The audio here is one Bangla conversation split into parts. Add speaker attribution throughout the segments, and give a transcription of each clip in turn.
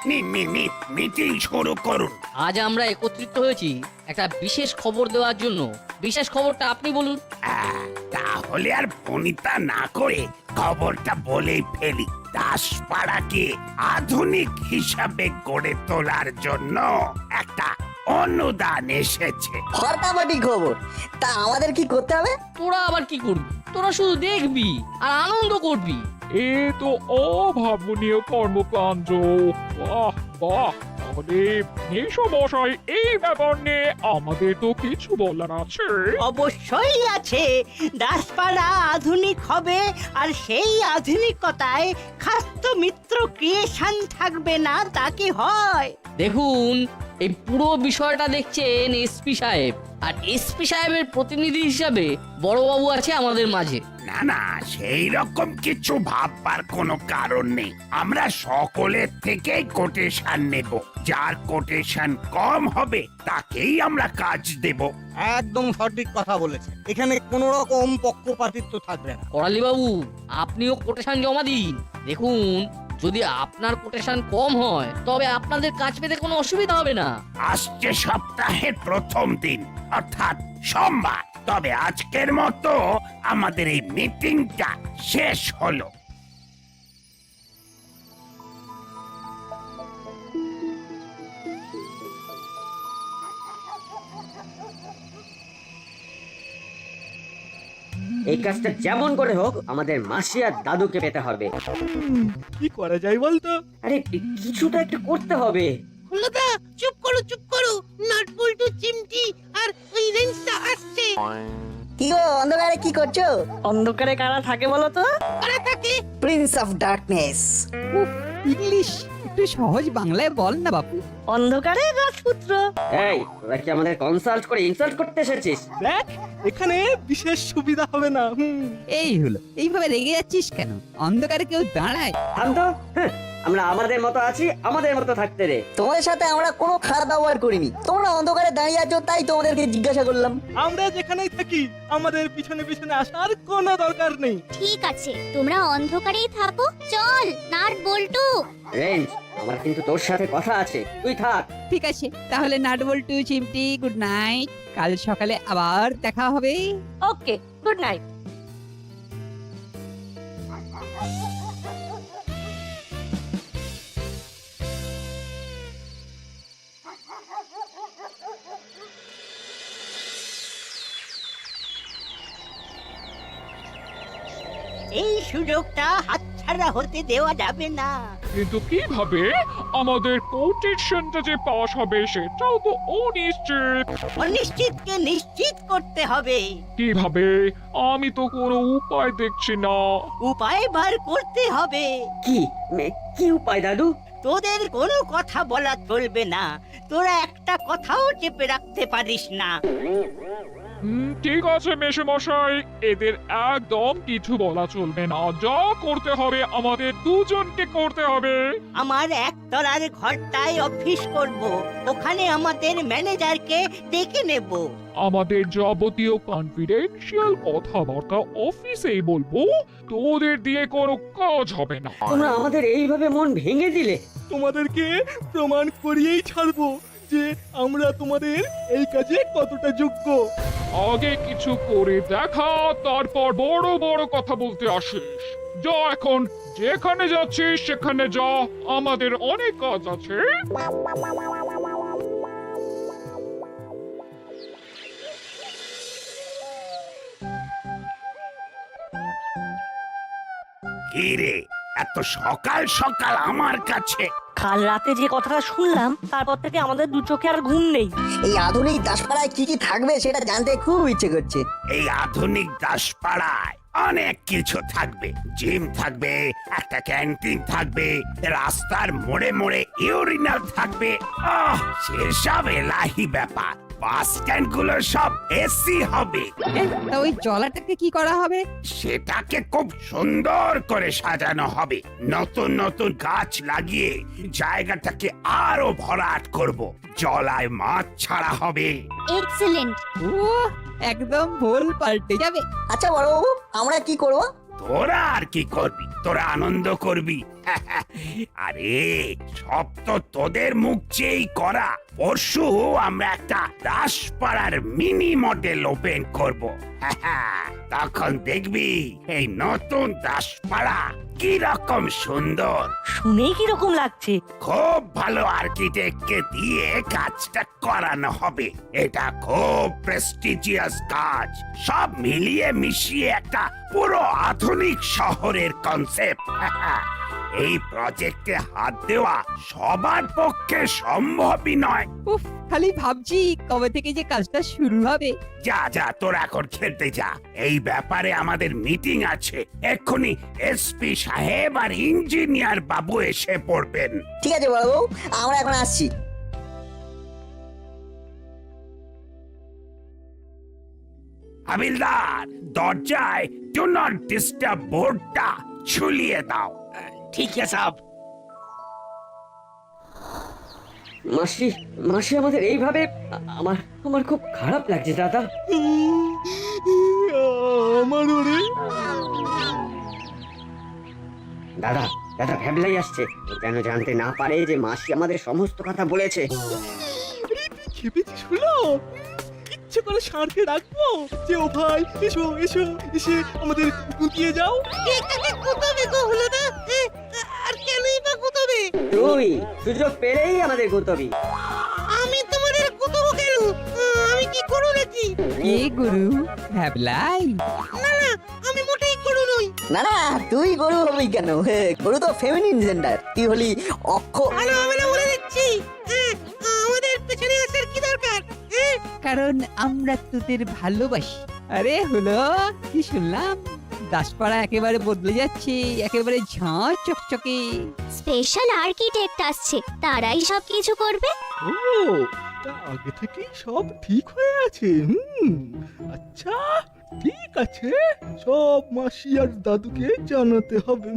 Speaker 1: মিটিং শুরু করুন।
Speaker 2: আজ আমরা একত্রিত হয়েছি একটা বিশেষ খবর দেওয়ার জন্য। বিশেষ খবরটা আপনি বলুন।
Speaker 1: তাহলে আর বনিতা না করে খবরটা বলেই ফেলি। দাসপাড়াকে আধুনিক হিসাবে গড়ে তোলার জন্য একটা অনুদান এসেছে।
Speaker 3: ফাটাফাটি খবর। তা আমাদের কি করতে হবে?
Speaker 2: তোরা আবার কি করবি? তোরা শুধু দেখবি আর আনন্দ করবি।
Speaker 4: এ তো অভাবনীয় কর্মকাণ্ড। বাহ বাহ, তাহলে মশাই এই ব্যাপার নিয়ে আমাদের তো কিছু বলার আছে।
Speaker 5: অবশ্যই আছে। দাসপাড়া আধুনিক হবে, আর সেই আধুনিকতায় খাস্ত মিত্র ক্রিয়েশন থাকবে না, তা কি হয়?
Speaker 2: দেখুন, এই পুরো বিষয়টা দেখছেন এসপি সাহেব, আর এসপি সাহেবের প্রতিনিধি হিসাবে বড়বাবু আছে আমাদের মাঝে।
Speaker 1: না, সেই রকম কিছু ভাববার কোনো কারণ নেই। আমরা সকলের থেকেই কোটেশন নেব। যার কোটেশন কম হবে তাকেই আমরা কাজ দেব।
Speaker 6: একদম সঠিক কথা বলেছে। এখানে কোন রকম পক্ষপাতিত্ব থাকবে না।
Speaker 2: করালি বাবু, আপনিও কোটেশন জমা দিন। দেখুন, যদি আপনার কোটেশন কম হয় তবে আপনাদের কাজ পেতে কোনো অসুবিধা হবে না।
Speaker 1: আসছে সপ্তাহের প্রথম দিন অর্থাৎ সোমবার। তবে আজকের মতো আমাদের এই মিটিংটা শেষ হলো।
Speaker 7: এই কাজটা যেমন করে হোক আমাদের মাসি আর দাদুকে পেতে হবে।
Speaker 6: কি করা যায় বলতো?
Speaker 7: আরে কিছু তো একটা করতে হবে।
Speaker 5: হলদা, চুপ করো। নাটবল্টু, চিমটি আর ওই রেঞ্জটা আসছে।
Speaker 3: কি গো, অন্ধকারে কি করছো?
Speaker 5: অন্ধকারে কারা থাকে বলো তো? কারা থাকে?
Speaker 3: Prince of darkness.
Speaker 8: ইংলিশ একটু সহজ বাংলায় বল না বাপু।
Speaker 5: অন্ধকারে রাজপুত্র।
Speaker 7: এই, তোরা কি আমাদের কনসাল্ট করে ইনসাল্ট করতে এসেছিস?
Speaker 6: দেখ, এখানে বিশেষ সুবিধা হবে না।
Speaker 8: এই হলো, এইভাবে রেগে যাচ্ছিস কেন? অন্ধকারে কেউ দাঁড়ায়?
Speaker 7: থাম তো। আমরা আমাদের মতো আছি, আমাদের মতো থাকতে দে।
Speaker 3: তোমাদের সাথে আমরা কোনো খারাপ ব্যবহার করিনি। তোমরা অন্ধকারে দাঁড়িয়ে আছো তাই তোমাদেরকে জিজ্ঞাসা করলাম।
Speaker 6: আমরা যেখানেই থাকি আমাদের পিছনে পিছনে আসার কোনো দরকার নেই।
Speaker 9: ঠিক আছে, তোমরা অন্ধকারেই থাকো। চল নাট বল্টু।
Speaker 7: রেঞ্জ, আমার কিন্তু তোর সাথে কথা আছে, তুই থাক।
Speaker 8: ঠিক আছে, তাহলে নাটবল্টু, চিমটি, গুড নাইট। কাল সকালে আবার দেখা হবে।
Speaker 5: ওকে, গুড নাইট। এই সুযোগটা হাতছাড়া হতে দেওয়া যাবে না।
Speaker 4: কিন্তু কিভাবে? আমাদের কোটেশনটা যে পাস হবে সেটাও তো অনিশ্চিত।
Speaker 5: অনিশ্চিতকে নিশ্চিত করতে হবে।
Speaker 4: কিভাবে? আমি তো কোনো উপায় দেখছি না।
Speaker 5: উপায় বার করতে হবে।
Speaker 7: কি উপায় দাদু?
Speaker 5: তোদের কোনো কথা বলা চলবে না। তোরা একটা কথাও চেপে রাখতে পারিস না।
Speaker 4: ঠিক আছে মেশমশাই, এদের একদম কিছু বলা চলবে না। যা করতে হবে আমাদের দুজনকে করতে হবে।
Speaker 5: আমার একতলার ঘরটায় অফিস করব। ওখানে আমাদের ম্যানেজারকে ডেকে নেব।
Speaker 4: আমাদের যাবতীয় কনফিডেন্সিয়াল কথাবার্তা অফিসেই বলবো। তোদের দিয়ে কোনো কাজ হবে না।
Speaker 7: তোমরা আমাদের এইভাবে মন ভেঙে দিলে।
Speaker 6: তোমাদেরকে প্রমাণ করিয়েই ছাড়বো যে আমরা তোমাদের এই কাজে কতটা যোগ্য।
Speaker 4: আগে কিছু করে দেখা, তারপর বড় বড় কথা বলতে আসিস। যা, এখন যেখানে যাচ্ছিস সেখানে যা, আমাদের অনেক কাজ আছে।
Speaker 1: কি রে, এত সকাল সকাল আমার কাছে?
Speaker 5: কাল রাতে যে কথাটা শুনলাম তারপর থেকে আমাদের দু চোখে আর ঘুম নেই।
Speaker 3: এই আধুনিক দাসপাড়ায় কি কি থাকবে সেটা জানতে খুব ইচ্ছে করছে।
Speaker 1: এই আধুনিক দাসপাড়ায় অনেক কিছু থাকবে। জিম থাকবে, একটা ক্যান্টিন থাকবে, রাস্তার মোড়ে মোড়ে ইউরিনাল থাকবে। সেসব এলাহি ব্যাপার। বাস স্ট্যান্ড গুলো সব এসি হবে।
Speaker 8: তা ওই জলাটাকে কি করা হবে?
Speaker 1: সেটাকে খুব সুন্দর করে সাজানো হবে। নতুন নতুন গাছ লাগিয়ে জায়গাটাকে আরো ভরাট করব। জলায় মাছ ছাড়া হবে।
Speaker 9: এক্সেলেন্ট।
Speaker 8: ও, একদম ভুল পাল্টে যাবে।
Speaker 3: আচ্ছা বড়বাবু, আমরা কি করব?
Speaker 1: তোরা আর কি করবি? তোরা আনন্দ করবি। আরে সব তো তোদের মুখ চেয়েই করা। পরশু আমরা একটা দাসপাড়ার মিনি মডেল ওপেন করব। তখন দেখবি এই নতুন দাসপাড়া কি রকম সুন্দর।
Speaker 5: শুনেই কি রকম লাগছে?
Speaker 1: খুব ভালো আর্কিটেক্টকে দিয়ে কাজটা করানো হবে। এটা খুব প্রেস্টিজিয়াস কাজ। সব মিলিয়ে মিশিয়ে একটা পুরো আধুনিক শহরের কনসেপ্ট। এই প্রজেক্টে হাত দেওয়া সবার পক্ষে সম্ভবই নয়।
Speaker 8: উফ, খালি ভাবছি কবে থেকে যে কাজটা শুরু হবে।
Speaker 1: যা যা তোর এখন খেলতে যা। এই ব্যাপারে আমাদের মিটিং আছে। এক্ষুনি এসপি সাহেব আর ইঞ্জিনিয়ার বাবু এসে পড়বেন।
Speaker 3: ঠিক আছে বড়বাবু, আমরা এখন আসছি।
Speaker 1: হাবিলদার, দরজায় ডু নট ডিস্টার্ব বোর্ডটা ঝুলিয়ে দাও।
Speaker 2: ঠিক আছে সাহেব।
Speaker 7: মাসি মাসি আমাদের এইভাবে আমার আমার খুব খারাপ লাগছে দাদা।
Speaker 6: আমারও রে।
Speaker 7: দাদা দাদা ভ্যাবলাই আসছে। ও যেন জানতে না পারে যে মাসি আমাদের সমস্ত কথা বলেছে।
Speaker 6: খেপেছিস হলো? ইচ্ছে করে ষাঁড়কে ডাকবো যে ও ভাই এসো এসো, এসে আমাদের গুটিয়ে যাও।
Speaker 5: আর কেনই বা গুতবে?
Speaker 7: তুই সুযোগ পেলেই আমাদের গুতবি।
Speaker 5: আমি তোমাদের গুতবো কেন? আমি কি করু নাকি?
Speaker 8: কে গুরু? ভ্যাবলাই?
Speaker 5: আমি মোটেই করু নই।
Speaker 3: না না, তুই গরু হবি কেন? গরু তো ফেমিনিন জেন্ডার, তুই হলি অক্ষ।
Speaker 5: ভালো হবে না বলে দিচ্ছি। আমাদের পেছনে আসার কি দরকার?
Speaker 8: কারণ আমরা তোদের ভালোবাসি। আরে হলো কি শুনলাম, দাসপাড়া একেবারে বদলে যাচ্ছে, একেবারে ঝাঁ চকচকে।
Speaker 9: স্পেশাল আর্কিটেক্ট আসছে, তারাই সব কিছু করবে।
Speaker 6: ও, তা আগে থেকেই সব ঠিক হয়ে আছে। আচ্ছা ঠিক আছে, সব মাসি আর দাদুকে জানাতে হবে।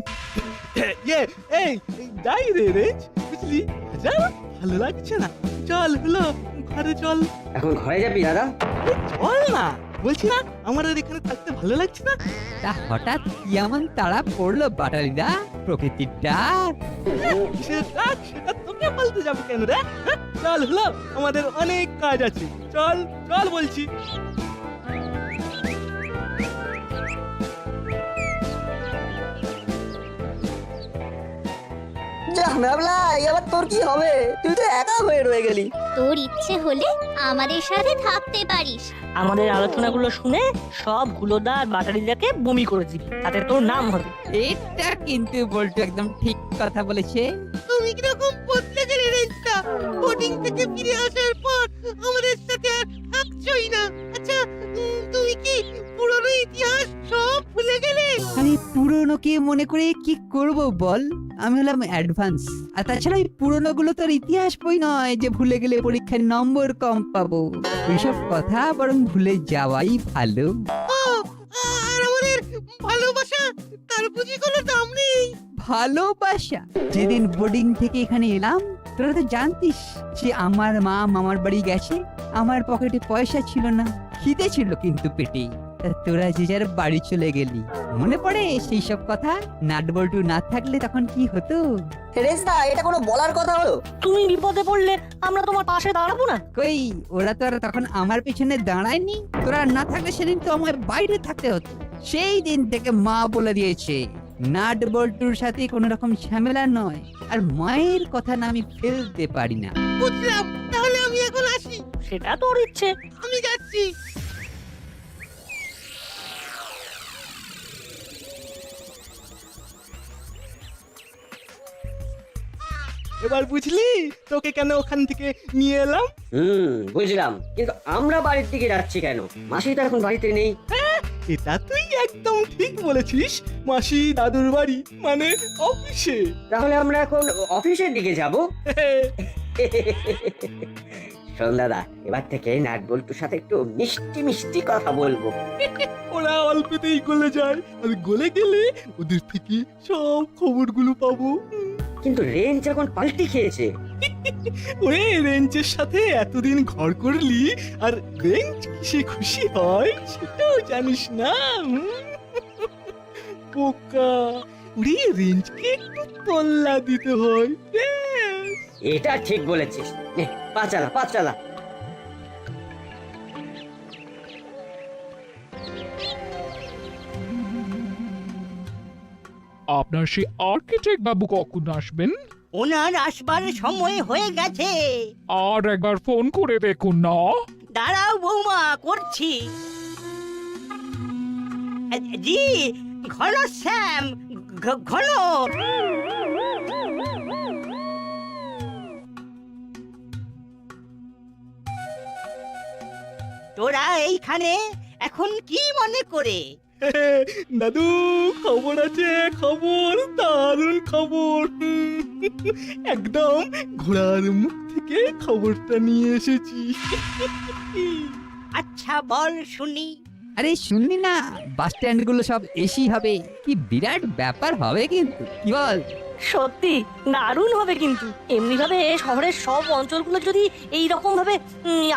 Speaker 6: এই যাই রে রেঞ্জ, বুঝলি? যা, ভালো লাগছে না। চল হলো ঘরে চল।
Speaker 7: এখন ঘরে যাবি দাদা?
Speaker 6: চল না, বলছি না আমার আর এখানে থাকতে ভালো লাগছে না।
Speaker 8: তা হঠাৎ কি এমন তাড়া পড়লো বাটালিদা? প্রকৃতির ডাক?
Speaker 6: কিসের ডাক সেটা তোকে বলতে যাবো কেন রে? চল হলো, আমাদের অনেক কাজ আছে। চল চল বলছি।
Speaker 3: যা ভাবলা, এবার তোর কি হবে? তুই তো একা হয়ে রয়ে গেলি।
Speaker 9: তোর ইচ্ছে হলে আমাদের সাথে থাকতে পারিস।
Speaker 5: আমাদের আলোচনাগুলো শুনে সব গুলোদা আর বাটারিদাকে বমি করে দিবি, তাতে তোর নাম হবে।
Speaker 8: এটা কিন্তু বলতো একদম ঠিক কথা বলেছে।
Speaker 5: তুমি কিরকম বদলে গেলে রেঞ্জটা? বোর্ডিং থেকে ফিরে আসার পর আমাদের সাথে আর থাকছই না। আচ্ছা তুমি কি পুরনো ইতিহাস সব ভুলে গেলে?
Speaker 8: আমি পুরনোকে মনে করে কি করব বল? আমি হলাম অ্যাডভান্স। আর তাছাড়া এই পুরনো গুলো তোর ইতিহাস বই নয় যে ভুলে গেলে পরীক্ষায় নম্বর কম পাবো। এইসব কথা বরং ভুলে যাওয়াই ভালো।
Speaker 5: আর আমাদের ভালোবাসা, তার বুঝি কোনো দাম নেই?
Speaker 8: ভালোবাসা? যেদিন বোর্ডিং থেকে এখানে এলাম তোরা তো জানতিস যে আমার মা মামার বাড়ি গেছে, আমার পকেটে পয়সা ছিল না, খিদে ছিল কিন্তু পেটে। তা তোরা যে যার বাড়ি চলে গেলি, মনে পড়ে সেই সব কথা? নাটবল্টু না থাকলে তখন কি হতো?
Speaker 3: রেজদা, এটা কোনো বলার কথা হলো?
Speaker 5: তুমি বিপদে পড়লে আমরা তোমার পাশে দাঁড়াবো না?
Speaker 8: কই, ওরা তো আর তখন আমার পেছনে দাঁড়ায়নি। তোরা না থাকলে সেদিন তো আমার বাইরে থাকতে হতো। সেই দিন থেকে মা বলে দিয়েছে নাট বল্টুর সাথে কোনো রকম ঝামেলা নয়। আর মায়ের কথা না আমি ফেলতে পারি না।
Speaker 5: বুঝলাম, তাহলে আমি এখন আসি। সেটা তোর ইচ্ছে, আমি যাচ্ছি।
Speaker 6: এবার বুঝলি তোকে কেন ওখান থেকে নিয়ে এলাম?
Speaker 7: বুঝলাম, কিন্তু আমরা বাড়ির দিকে যাচ্ছি কেন? মাসি তো এখন বাড়িতে নেই।
Speaker 6: এটা তুই একদম ঠিক বলেছিস। মাসি দাদুর বাড়ি মানে অফিসে।
Speaker 7: তাহলে আমরা এখন অফিসের দিকে যাব। শোন দাদা, এবার থেকে নাট বল্টুর সাথে একটু মিষ্টি মিষ্টি কথা বলবো।
Speaker 6: ওরা অল্পতেই গলে যায়, আর গলে গেলে ওদের থেকে সব খবরগুলো পাবো।
Speaker 7: কিন্তু রেঞ্জ এখন পাল্টি খেয়েছে।
Speaker 6: ওরে, রেঞ্জের সাথে এতদিন ঘর করলি, আর রেঞ্জ কিসে খুশি হয় সেটাও জানিস না? বোকা, করে রেঞ্জকে একটু তল্লা দিতে হয় ব্যাস।
Speaker 7: এটা ঠিক বলেছিস। নে, পা চালা পা চালা।
Speaker 4: আপনার সেই আর্কিটেক্ট বাবু কখন আসবেন?
Speaker 5: ওনার আসবার সময় হয়ে গেছে।
Speaker 4: আর একবার ফোন করে দেখুন না।
Speaker 5: দাঁড়াও বৌমা, করছি। জি, ঘন শ্যাম, ঘন। তোরা এইখানে এখন কি মনে করে?
Speaker 6: দাদু, খবর আছে, খবর, দারুণ খবর। একদম ঘোড়ার মুখ থেকে খবরটা নিয়ে এসেছি।
Speaker 5: আচ্ছা বল শুনি।
Speaker 8: আরে শুনলি না, বাস স্ট্যান্ড গুলো সব এসি হবে, কি বিরাট ব্যাপার হবে কিন্তু, কি বল?
Speaker 10: সত্যি দারুণ হবে, কিন্তু এমনি ভাবে শহরের সব অঞ্চলগুলো যদি এই রকম ভাবে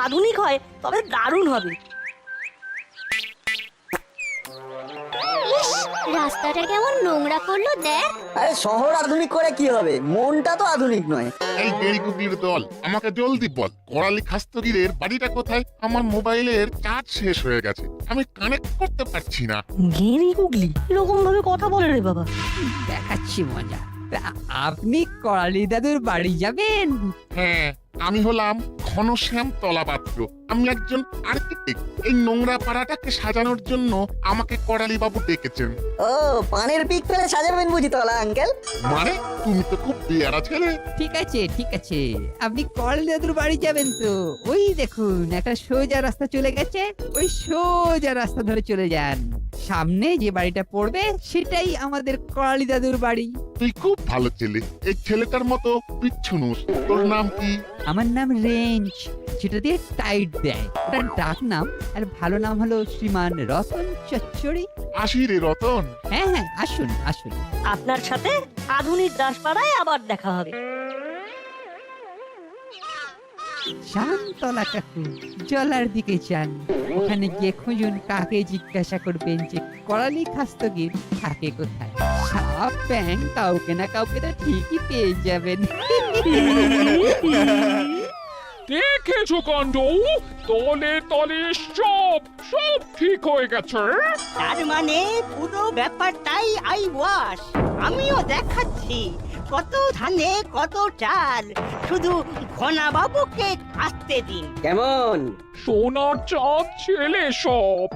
Speaker 10: আধুনিক হয় তবে দারুণ হবে।
Speaker 9: ইস, রাস্তাটা কেমন নোংরা করলো দেখ।
Speaker 3: আরে শহর আধুনিক করে কি হবে, মনটা তো আধুনিক নয়।
Speaker 11: এই গেরিগুগলির দল, আমাকে জলদি বল, করালি খাস্তগিরের বাড়িটা কোথায়? আমার মোবাইলের চার্জ শেষ হয়ে গেছে, আমি কানেক্ট করতে পারছি না।
Speaker 10: গেরি গুগলি এরকম ভাবে কথা বলে রে বাবা।
Speaker 8: দেখাচ্ছি মজা। তা আপনি করালি দাদুর বাড়ি যাবেন?
Speaker 11: হ্যাঁ, আমি হলাম ঘনশ্যাম তলাপাত্র। আমি একজন আর্কিটেক্ট। এই নোংরা পাড়াটাকে সাজানোর জন্য আমাকে করালি বাবু ডেকেছেন।
Speaker 3: ও, পানের পিক ফেলে সাজাবেন বুঝি তলা আঙ্কেল?
Speaker 11: মানে তুমি তো খুব পেয়ারা ছেলে।
Speaker 8: ঠিক আছে ঠিক আছে, আপনি করালি দাদুর বাড়ি যাবেন তো ওই দেখুন একটা সোজা রাস্তা চলে গেছে, ওই সোজা রাস্তা ধরে চলে যান। সামনে যে বাড়িটা পড়বে সেটাই আমাদের করালি দাদুর বাড়ি।
Speaker 11: তুই খুব ভালো ছেলে। এই ছেলেটার মতো পিচ্ছুনুস। তোর নাম কি?
Speaker 8: আমার নাম রেঞ্জ, যেটা দিয়ে টাইট দেয়, ওটার ডাক নাম। আর ভালো নাম হলো শ্রীমান রতন চচ্চড়ি।
Speaker 11: আসি রে রতন।
Speaker 8: হ্যাঁ হ্যাঁ, আসুন আসুন।
Speaker 10: আপনার সাথে আধুনিক দাসপাড়ায় আবার দেখা হবে।
Speaker 8: শান্তলা কাকু, জলার দিকে যান, ওখানে গিয়ে খুঁজুন কাকে জিজ্ঞাসা করবেন যে করালি খাস্তগির থাকে কোথায়। সাপ ব্যাং কাউকে না কাউকে তো ঠিকই পেয়ে যাবেন।
Speaker 4: দেখেছো কাণ্ড, তলে তলে সব সব ঠিক হয়ে গেছে।
Speaker 5: তার মানে পুরো ব্যাপারটাই আই ওয়াশ। আমিও দেখাচ্ছি কত ধানে কত চাল, শুধু ঘনা বাবুকে আসতে দিন।
Speaker 7: কেমন?
Speaker 4: সোনার চাঁদ ছেলে সব।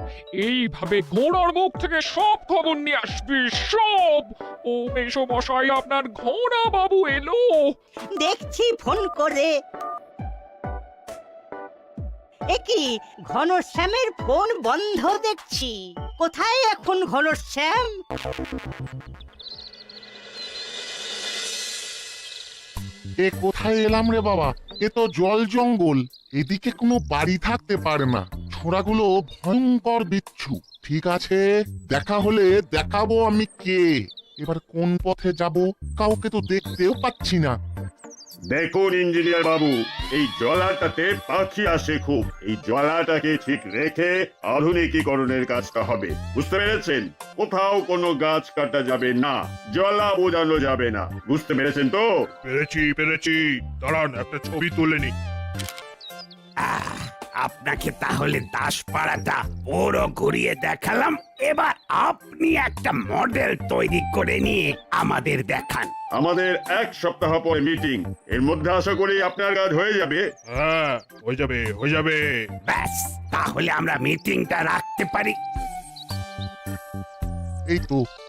Speaker 4: এইভাবে ঘোড়ার মুখ থেকে সব খবর নিয়ে আসবি সব। ও মেশো মশাই, আপনার ঘোড়া বাবু এলো।
Speaker 5: দেখছি ফোন করে। একই ঘনশ্যামের ফোন বন্ধ দেখছি। কোথায় এখন ঘনশ্যাম?
Speaker 11: এ কোথায় এলাম রে বাবা? এ তো জল জঙ্গল, এদিকে কোনো বাড়ি থাকতে পারে না। ছোড়াগুলো ভয়ঙ্কর বিচ্ছু। ঠিক আছে, দেখা হলে দেখাবো আমি কে। এবার কোন পথে যাব, কাউকে তো দেখতেও পাচ্ছি না।
Speaker 12: দেখুন ইঞ্জিনিয়ার বাবু, এই জলাটাতে পাখি আসে খুব। এই জলাটাকে ঠিক রেখে আধুনিকীকরণের কাজটা হবে, বুঝতে পেরেছেন? কোথাও কোনো গাছ কাটা যাবে না, জলা বোঝানো যাবে না, বুঝতে পেরেছেন তো?
Speaker 11: পেরেছি। দাঁড়ান, একটা ছবি তুলে নি।
Speaker 1: আপনাকে তাহলে দাসপাড়াটা পুরো ঘুরিয়ে দেখালাম। এবার আপনি একটা মডেল তৈরি করে নিয়ে আমাদের দেখান।
Speaker 12: আমাদের এক সপ্তাহ পরে মিটিং, এর মধ্যে আশা করি আপনার কাজ হয়ে যাবে।
Speaker 11: হ্যাঁ, হয়ে যাবে।
Speaker 1: ব্যাস, তাহলে আমরা মিটিংটা রাখতে পারি।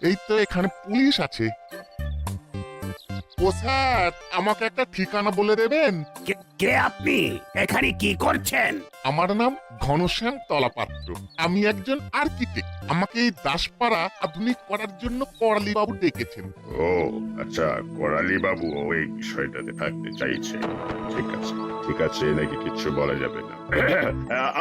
Speaker 11: এই তো এখানে পুলিশ আছে। ও স্যার, আমাকে একটা ঠিকানা বলে দেবেন?
Speaker 1: কে আপনি? এখানে কি করছেন?
Speaker 11: আমার নাম ঘনশ্যাম তলাপাত্র। আমি একজন আর্কিটেক্ট। আমাকে এই দাসপাড়া আধুনিক করার জন্য করালি বাবু ডেকেছেন।
Speaker 12: ও আচ্ছা, করালি বাবু ওই বিষয়টাতে থাকতে চাইছে। ঠিক আছে, নাকি কিছু বলা যাবে না।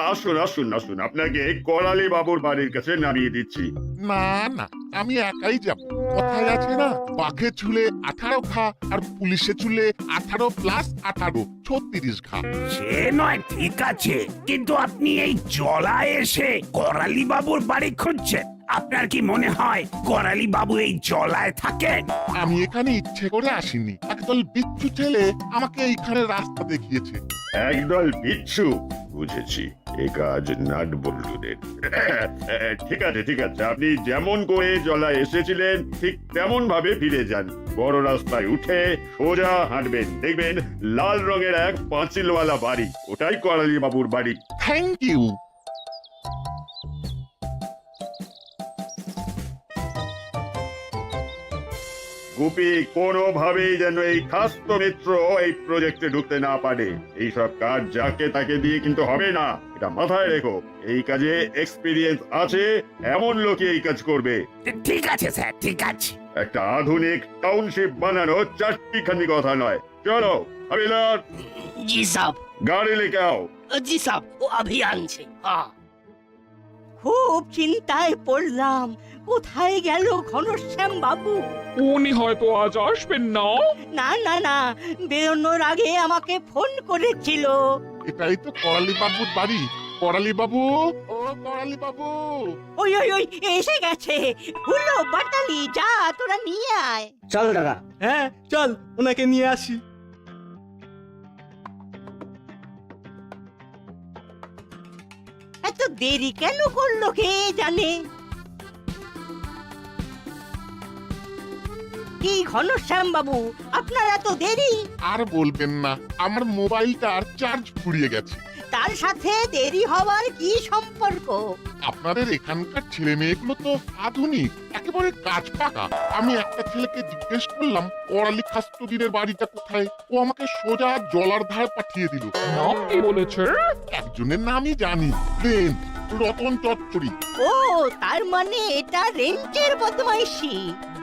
Speaker 12: আসুন, আপনাকে করালি বাবুর বাড়ির কাছে নামিয়ে দিচ্ছি।
Speaker 11: না, আমি একাই যাব। কথায় আছে না, বাঘে চুলে 18 ঘা আর পুলিশে চুলে 18+18 36 ঘা।
Speaker 1: সে নয়, ঠিক আছে, কিন্তু আপনি এই জলায় এসে করালি বাবুর বাড়ি খুঁজছেন। আপনার কি মনে হয় করালি বাবু এই জলায় থাকেন?
Speaker 11: আমি এখানে ইচ্ছে করে আসিনি, একদল বিচ্ছু ছেলে আমাকে এইখানে রাস্তা দেখিয়েছে।
Speaker 12: একদল বিচ্ছু, বুঝেছি। এ কাজ নাট বল্টুদের। ঠিক আছে ঠিক আছে, আপনি যেমন করে জলা এসেছিলেন ঠিক তেমন ভাবে ফিরে যান। বড় রাস্তায় উঠে সোজা হাঁটবেন, দেখবেন লাল রঙের এক পাঁচিলওয়ালা বাড়ি, ওটাই করালি বাবুর বাড়ি।
Speaker 11: Thank you.
Speaker 12: গুপি কোনোভাবেই যেন এই খাস্ত মিত্র এই প্রজেক্টে ঢুকতে না পারে। এইসব কাজ যাকে তাকে দিয়ে কিন্তু হবে না, এটা মাথায় রেখো। এই কাজে এক্সপিরিয়েন্স আছে এমন লোকই এই কাজ করবে।
Speaker 1: ঠিক আছে স্যার, ঠিক আছে।
Speaker 12: একটা আধুনিক টাউনশিপ বানানো চারটিখানি কথা নয়। চলো হবিলার,
Speaker 5: জি সাব,
Speaker 12: গাড়ি লেকে আও।
Speaker 5: জি সাব, ও अभी আনছে। খুব চিন্তায় পড়লাম, কোথায় গেল ঘনশ্যাম বাবু?
Speaker 4: উনি হয়তো আজ আসবেন না।
Speaker 5: না না না, বেরোনোর আগে আমাকে ফোন করেছিল।
Speaker 11: এটাই তো করালি বাবুর বাড়ি। করালি বাবু, ও করালি বাবু।
Speaker 5: ওই ওই ওই এসে গেছে। হুলো বাটালি, যা তোরা নিয়ে আয়।
Speaker 7: চল দাদা।
Speaker 6: হ্যাঁ চল, ওনাকে নিয়ে আসি।
Speaker 5: এত দেরি কেন করলো কে জানে? কি ঘনশ্যাম বাবু, আপনার এত দেরি?
Speaker 11: আর বলবেন না, আমার মোবাইলটার চার্জ ফুরিয়ে গেছে।
Speaker 5: তার সাথে দেরি হওয়ার কি সম্পর্ক?
Speaker 11: আপনাদের এখানকার ছেলে মেয়েগুলো তো আধুনিক, একেবারে কাজ পাকা। আমি একটা ছেলেকে জিজ্ঞেস করলাম করালি খাস্তগিরের বাড়িটা কোথায়, ও আমাকে সোজা জলার ধারে পাঠিয়ে দিল।
Speaker 4: নাম কি বলেছে?
Speaker 11: একজনের নামই জানি, প্রেম রতন চচ্চড়ি।
Speaker 5: ও, তার মানে এটা রেঞ্চের বদমাইশি।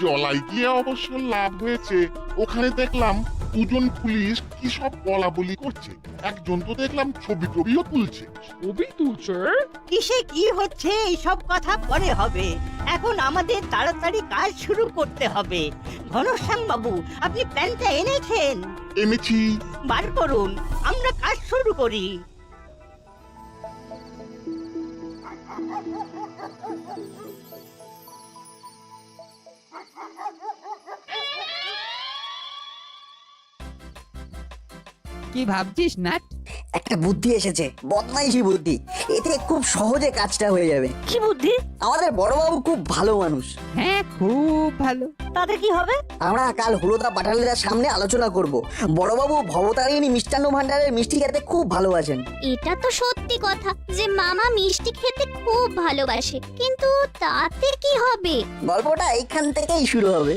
Speaker 11: জলায় গিয়ে অবশ্য লাভ হয়েছে। ওখানে দেখলাম দুজন পুলিশ কি সব বলা বলি করছে, একজন তো দেখলাম ছবি টবিও তুলছে।
Speaker 4: ছবি তুলছে?
Speaker 5: কিসে কি হচ্ছে এইসব কথা পরে হবে, এখন আমাদের তাড়াতাড়ি কাজ শুরু করতে হবে। ঘনশ্যাম বাবু, আপনি প্ল্যানটা এনেছেন?
Speaker 11: এনেছি।
Speaker 5: বার করুন, আমরা কাজ শুরু করি।
Speaker 8: কি ভাবছিস নাট?
Speaker 3: একটা বুদ্ধি এসেছে, বদমাইশি বুদ্ধি। এতে খুব সহজে কাজটা হয়ে যাবে।
Speaker 10: কি বুদ্ধি?
Speaker 3: আমাদের বড়বাবু খুব ভালো মানুষ।
Speaker 8: হ্যাঁ খুব ভালো।
Speaker 10: তাতে কি হবে?
Speaker 3: আমরা কাল হুলোদা পাঠালিদার সামনে আলোচনা করব। বড়বাবু ভবতারিণী মিষ্টান্ন ভান্ডারের মিষ্টি খেতে খুব ভালোবাসেন।
Speaker 9: এটা তো সত্যি কথা যে মামা মিষ্টি খেতে খুব ভালোবাসে, কিন্তু তাতে কি হবে?
Speaker 3: গল্পটা এইখান থেকেই শুরু হবে।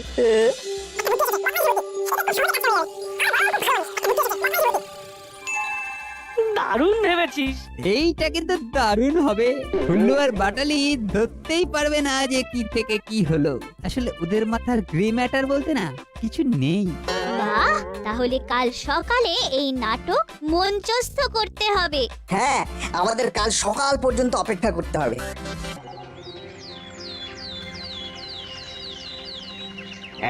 Speaker 10: দারুণ ভেবেছিস।
Speaker 8: এইটা কিন্তু দারুণ হবে। হুল্লু আর বাটালি ধরতেই পারবে না যে কি থেকে কি হলো। আসলে ওদের মাথার গ্রে ম্যাটার বলতে না কিছু নেই।
Speaker 9: বাহ, তাহলে কাল সকালে এই নাটক মঞ্চস্থ করতে হবে।
Speaker 3: হ্যাঁ, আমাদের কাল সকাল পর্যন্ত অপেক্ষা করতে হবে।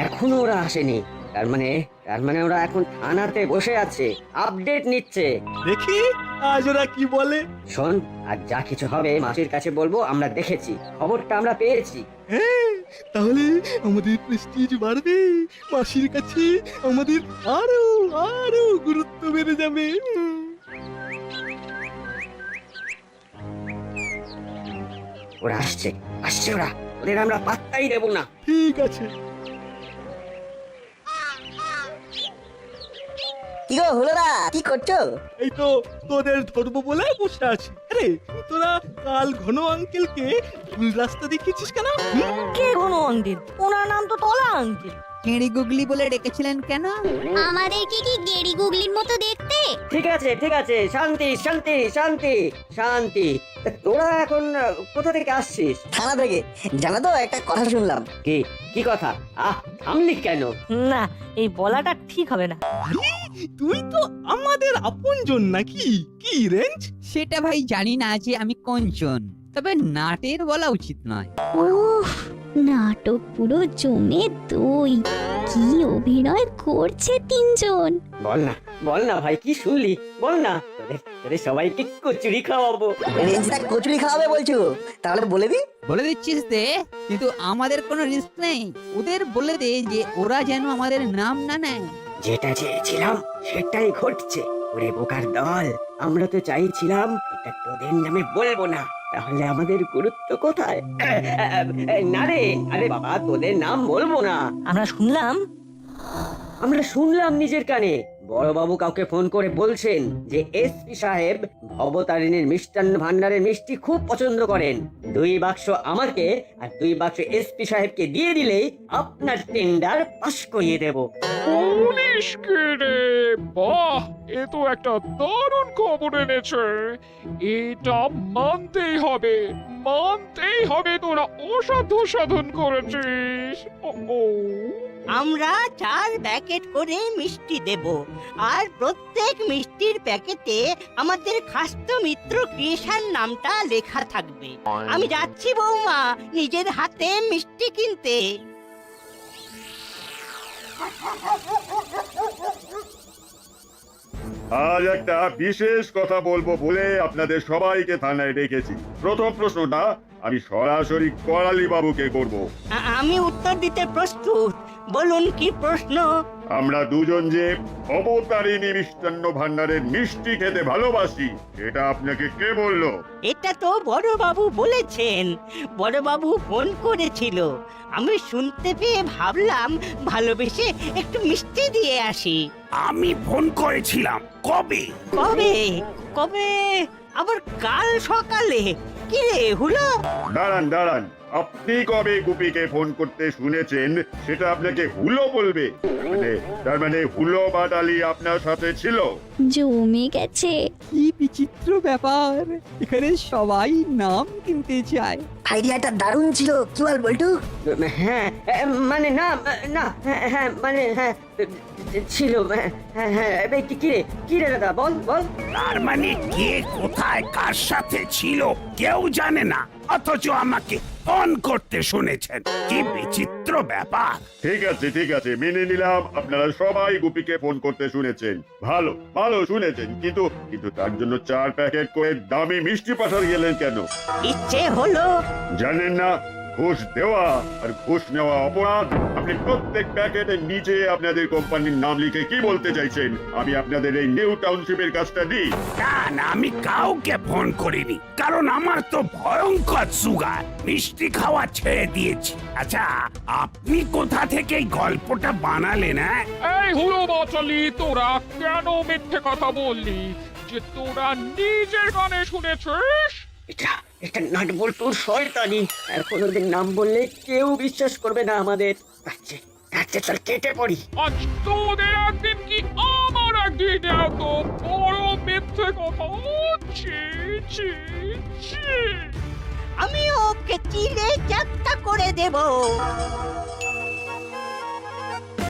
Speaker 7: এখনো ওরা আসেনি, তার মানে ওরা এখন থানাতে বসে আছে, আপডেট নিচ্ছে।
Speaker 6: দেখি আজ ওরা কি বলে।
Speaker 7: শোন, আর যা কিছু হবে মাসির কাছে বলবো আমরা দেখেছি, খবরটা আমরা পেয়েছি।
Speaker 6: হ্যাঁ, তাহলে আমাদের প্রেস্টিজ বাড়বে, মাসির কাছে আমাদের আরো আরো গুরুত্ব বেড়ে যাবে।
Speaker 7: ওরা আসছে ওরা, ওদের আমরা পাত্তাই দেব না।
Speaker 6: ঠিক আছে।
Speaker 3: কি গো হুলোদা, কি করছো?
Speaker 6: এই তো তোদের ধরবো বলে বসে আছি। আরে তোরা কাল ঘন আঙ্কেলকে ভুল রাস্তা দেখিয়েছিস কেন?
Speaker 10: কে ঘন আঙ্কেল? ওনার নাম তো তলা আঙ্কেল।
Speaker 8: কেড়ি গুগলি বলে ডেকেছিলেন কেন?
Speaker 9: আমাদেরকে কি গেড়ি গুগলির মতো দেখতে?
Speaker 7: ঠিক আছে, শান্তি শান্তি শান্তি শান্তি। তা তোরা এখন কোথা থেকে আসছিস?
Speaker 3: থানা থেকে। জানো তো, একটা কথা শুনলাম।
Speaker 7: কি কথা? থামলি কেন?
Speaker 10: না, এই বলাটা ঠিক হবে না।
Speaker 6: তুই তো আমাদের আপনজন নাকি? কি রেঞ্জ?
Speaker 8: সেটা ভাই জানি না যে আমি কোনজন, তবে নাটের বলা উচিত নয়।
Speaker 9: উফ, নাটক পুরো জমে দই। কি অভিনয় করছে তিনজন।
Speaker 7: বল না ভাই, কি শুনলি? বল না, তোদের সবাইকে কচুরি খাওয়াবো।
Speaker 3: রেঞ্জটা কচুরি খাওয়াবে বলছো? তাহলে বলে দি।
Speaker 8: বলে দিচ্ছিস দে, কিন্তু আমাদের কোনো রিস্ক নেই। ওদের বলে দে যে ওরা যেন আমাদের নাম না নেয়।
Speaker 7: যেটা চেয়েছিলাম সেটাই ঘটছে। ওরে বোকার দল, আমরা তো চাইছিলাম এটা তোদের নামে বলবো না, তাহলে আমাদের গুরুত্ব কোথায়? না রে, আরে বাবা, তোদের নাম বলবো না। আমরা শুনলাম নিজের কানে বড়বাবু কাউকে ফোন করে বলছেন যে এসপি সাহেব ভবতারিণীর মিষ্টান্ন ভান্ডারের মিষ্টি খুব পছন্দ করেন। 2 বাক্স আমাকে আর 2 বাক্স এসপি সাহেবকে দিয়ে দিলেই আপনার টেন্ডার পাস করিয়ে দেব।
Speaker 4: পুলিশকে রে, বাহ, এ তো একটা দারুণ খবর এনেছে। এটা মানতেই হবে, মানতেই হবে, তোরা অসাধ্য সাধন করেছিস। ও
Speaker 5: আমরা 4 প্যাকেট করে মিষ্টি দেব, আর প্রত্যেক মিষ্টির প্যাকেটে আমাদের খাস্ত মিত্র ক্রিয়েশন নামটা লেখা থাকবে। আমি যাচ্ছি বৌমা, নিজের হাতে মিষ্টি কিনতে।
Speaker 12: আজ একটা বিশেষ কথা বলবো বলে আপনাদের সবাইকে থানায় ডেকেছি। প্রথম প্রশ্নটা আমি সরাসরি করালি বাবুকে করব।
Speaker 5: আমি উত্তর দিতে প্রস্তুত, বলুন কি প্রশ্ন?
Speaker 12: আমরা দুজন যে অবতারিণী মিষ্টান্ন ভান্ডারের মিষ্টি খেতে ভালোবাসি, এটা আপনাকে কে বললো?
Speaker 5: এটা তো বড়বাবু বলেছেন। বড়বাবু ফোন করেছিল, আমি শুনতে পেয়ে ভাবলাম ভালোবেসে একটু মিষ্টি দিয়ে আসি।
Speaker 1: আমি ফোন করেছিলাম। কবে?
Speaker 5: কবে? কবে? আবার কাল সকালে। কি রে হুলো?
Speaker 12: দাঁড়ান দাঁড়ান, আপনি কবে গুপিকে ফোন করতে শুনেছেন সেটা আপনাকে হুলো বলবে? তার মানে হুলো বাটালি আপনার সাথে ছিল?
Speaker 9: জমে গেছে।
Speaker 8: কি বিচিত্র ব্যাপার, এখানে সবাই নাম কিনতে চায়।
Speaker 3: আইডিয়াটা দারুণ ছিল, কি বল বল্টু?
Speaker 7: হ্যাঁ, মানে না, না, হ্যাঁ, মানে হ্যাঁ ছিল। হ্যাঁ, কি রে দাদা, বল বল।
Speaker 1: তার মানে কে কোথায় কার সাথে ছিল কেউ জানে না, অথচ আমাকে ফোন করতে শুনেছেন। কি বিচিত্র ব্যাপার।
Speaker 12: ঠিক আছে, মেনে নিলাম আপনারা সবাই গুপিকে ফোন করতে শুনেছেন। ভালো ভালো শুনেছেন, কিন্তু তার জন্য 4 প্যাকেট করে দামি মিষ্টি পাঠাতে গেলেন কেন?
Speaker 5: ইচ্ছে হলো।
Speaker 12: জানেন না ঘুষ দেওয়া আর ঘুষ নেওয়া অপরাধ? আপনি প্রত্যেক প্যাকেটের নিচে আপনাদের কোম্পানির নাম লিখে কি বলতে চাইছেন? আমি আপনাদের এই নিউ টাউনশিপের কাজটা দিই?
Speaker 1: না, আমি কাউকে ফোন করিনি, কারণ আমার তো ভয়ঙ্কর সুগার, মিষ্টি খাওয়া ছেড়ে দিয়েছি। আচ্ছা, আপনি কোথা থেকে এই গল্পটা বানালেন?
Speaker 4: এই হুলো বাচালি, তোরা কেন মিথ্যে কথা বললি যে তোরা নিজের কানে শুনেছিস?
Speaker 7: এটা নাটবল্টুর শয়তানি। এখন ওদের নাম বললে কেউ বিশ্বাস করবে না আমাদের। চল কেটে পড়ি।
Speaker 4: আজ তোদের একদিন কি আমার একদিন, এত বড় মিথ্যে কথা।
Speaker 5: আমি ওকে চিলে চাকটা করে দেব।